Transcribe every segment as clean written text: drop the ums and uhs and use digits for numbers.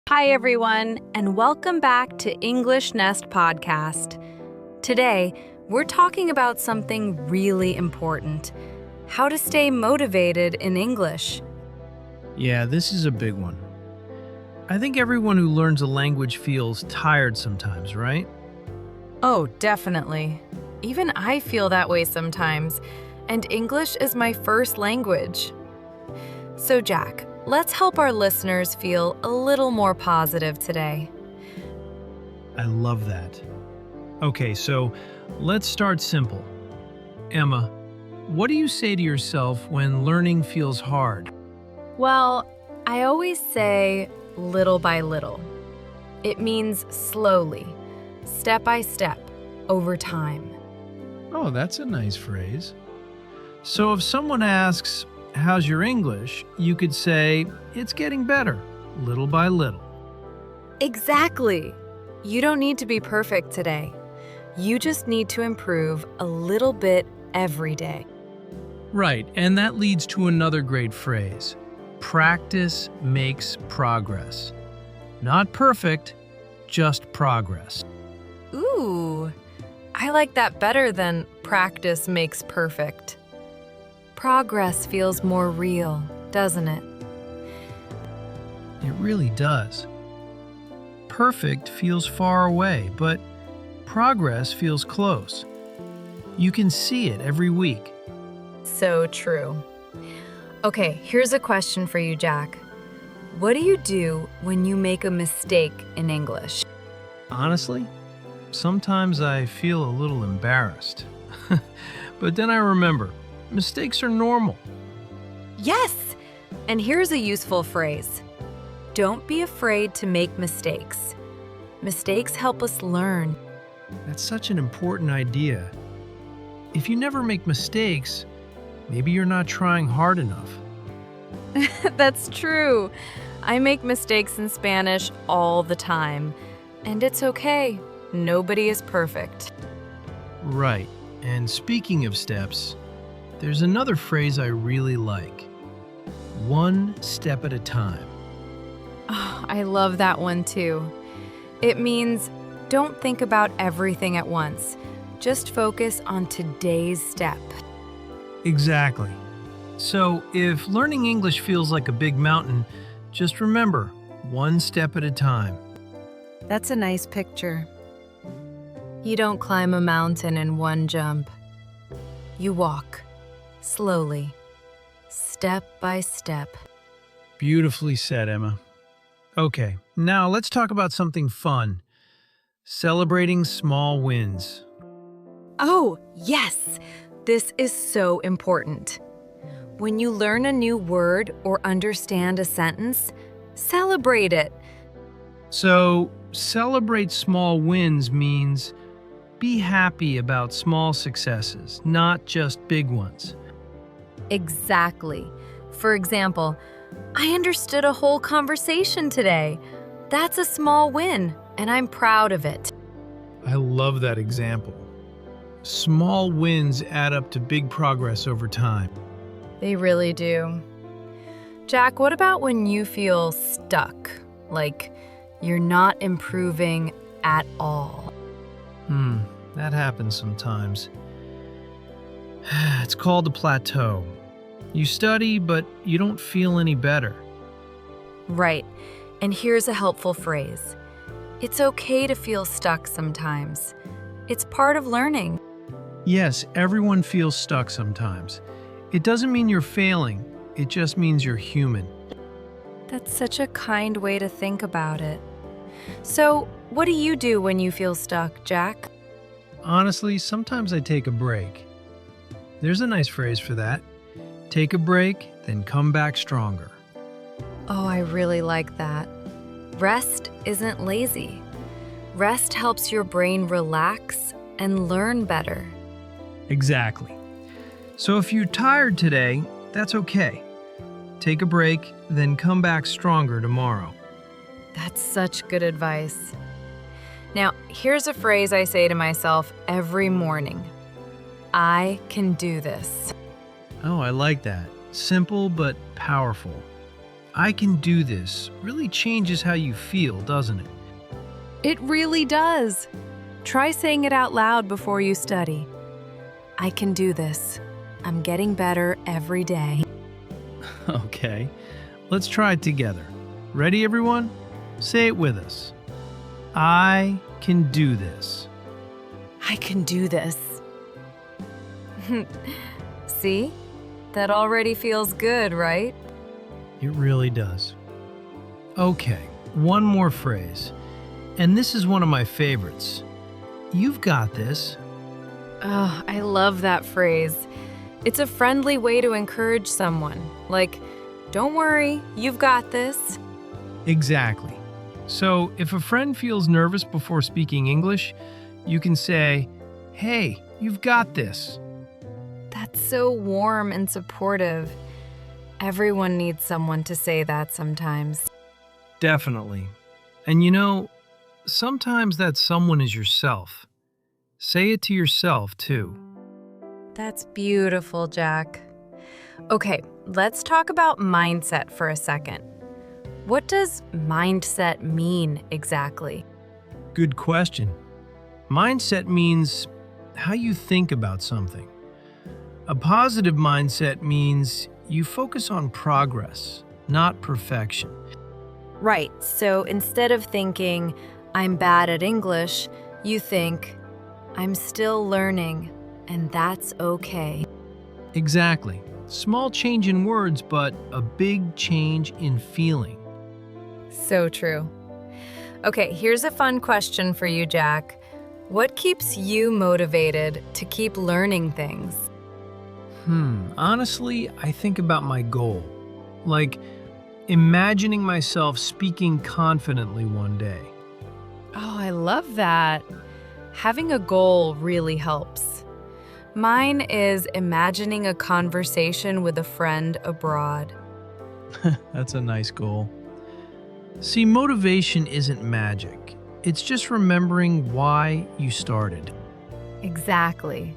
Hi, everyone, and welcome back to English Nest Podcast. Today, we're talking about something really important: how to stay motivated in English. Yeah, this is a big one. I think everyone who learns a language feels tired sometimes, right? Oh, definitely. Even I feel that way sometimes, and English is my first language. So, Jack, let's help our listeners feel a little more positive today. I love that. Okay, so let's start simple. Emma, what do you say to yourself when learning feels hard? Well, I always say little by little. It means slowly, step by step, over time. Oh, that's a nice phrase. So if someone asks, "How's your English?" you could say, "It's getting better, little by little." Exactly. You don't need to be perfect today. You just need to improve a little bit every day. Right, and that leads to another great phrase. Practice makes progress. Not perfect, just progress. Ooh, I like that better than practice makes perfect. Progress feels more real, doesn't it? It really does. Perfect feels far away, but progress feels close. You can see it every week. So true. Okay, here's a question for you, Jack. What do you do when you make a mistake in English? Honestly, sometimes I feel a little embarrassed. But then I remember, mistakes are normal. Yes! And here's a useful phrase. Don't be afraid to make mistakes. Mistakes help us learn. That's such an important idea. If you never make mistakes, maybe you're not trying hard enough. That's true. I make mistakes in Spanish all the time. And it's okay. Nobody is perfect. Right. And speaking of steps, there's another phrase I really like. One step at a time. Oh, I love that one too. It means don't think about everything at once. Just focus on today's step. Exactly. So if learning English feels like a big mountain, just remember, one step at a time. That's a nice picture. You don't climb a mountain in one jump. You walk, slowly, step by step. Beautifully said, Emma. Okay, now let's talk about something fun. Celebrating small wins. Oh, yes! This is so important. When you learn a new word or understand a sentence, celebrate it. So, celebrate small wins means be happy about small successes, not just big ones. Exactly. For example, I understood a whole conversation today. That's a small win, and I'm proud of it. I love that example. Small wins add up to big progress over time. They really do. Jack, what about when you feel stuck? Like you're not improving at all? That happens sometimes. It's called a plateau. You study, but you don't feel any better. Right. And here's a helpful phrase. It's okay to feel stuck sometimes. It's part of learning. Yes, everyone feels stuck sometimes. It doesn't mean you're failing, it just means you're human. That's such a kind way to think about it. So, what do you do when you feel stuck, Jack? Honestly, sometimes I take a break. There's a nice phrase for that. Take a break, then come back stronger. Oh, I really like that. Rest isn't lazy. Rest helps your brain relax and learn better. Exactly. So if you're tired today, that's okay. Take a break, then come back stronger tomorrow. That's such good advice. Now, here's a phrase I say to myself every morning. I can do this. Oh, I like that. Simple but powerful. "I can do this" really changes how you feel, doesn't it? It really does. Try saying it out loud before you study. I can do this. I'm getting better every day. Okay, let's try it together. Ready, everyone? Say it with us. I can do this. I can do this. See? That already feels good, right? It really does. Okay, one more phrase. And this is one of my favorites. You've got this. Oh, I love that phrase. It's a friendly way to encourage someone. Like, don't worry, you've got this. Exactly. So if a friend feels nervous before speaking English, you can say, "Hey, you've got this." That's so warm and supportive. Everyone needs someone to say that sometimes. Definitely. And you know, sometimes that someone is yourself. Say it to yourself, too. That's beautiful, Jack. Okay, let's talk about mindset for a second. What does mindset mean exactly? Good question. Mindset means how you think about something. A positive mindset means you focus on progress, not perfection. Right, so instead of thinking, I'm bad at English, you think, I'm still learning, and that's okay. Exactly. Small change in words, but a big change in feeling. So true. Okay, here's a fun question for you, Jack. What keeps you motivated to keep learning things? Honestly, I think about my goal. Like imagining myself speaking confidently one day. Oh, I love that. Having a goal really helps. Mine is imagining a conversation with a friend abroad. That's a nice goal. See, motivation isn't magic. It's just remembering why you started. Exactly.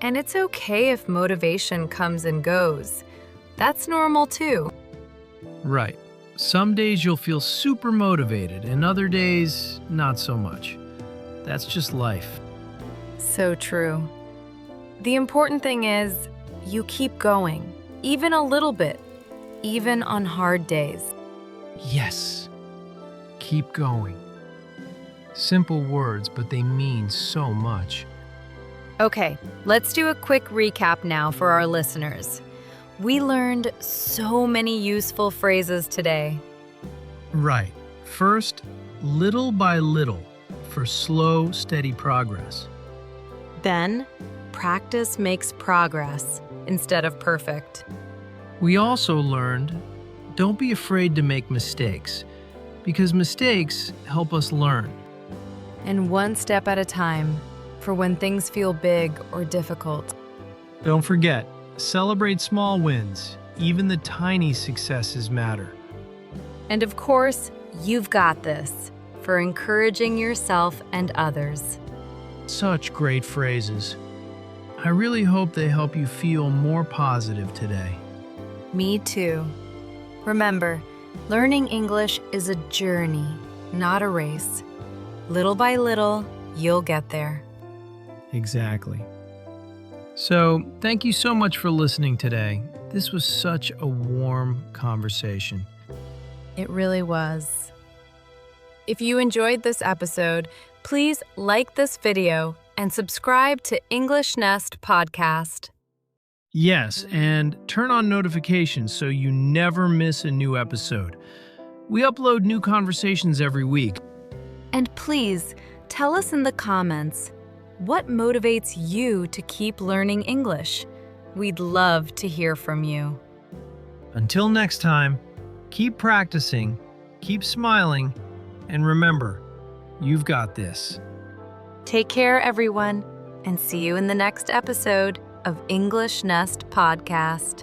And it's okay if motivation comes and goes. That's normal too. Right. Some days you'll feel super motivated, and other days, not so much. That's just life. So true. The important thing is you keep going, even a little bit, even on hard days. Yes. Keep going. Simple words, but they mean so much. Okay, let's do a quick recap now for our listeners. We learned so many useful phrases today. Right. First, little by little for slow, steady progress. Then, practice makes progress instead of perfect. We also learned don't be afraid to make mistakes because mistakes help us learn. And one step at a time for when things feel big or difficult. Don't forget, celebrate small wins. Even the tiny successes matter. And of course, you've got this for encouraging yourself and others. Such great phrases. I really hope they help you feel more positive today. Me too. Remember, learning English is a journey, not a race. Little by little, you'll get there. Exactly. So, thank you so much for listening today. This was such a warm conversation. It really was. If you enjoyed this episode, please like this video and subscribe to English Nest Podcast. Yes, and turn on notifications so you never miss a new episode. We upload new conversations every week. And please tell us in the comments what motivates you to keep learning English. We'd love to hear from you. Until next time, keep practicing, keep smiling, and remember, you've got this. Take care, everyone, and see you in the next episode of English Nest Podcast.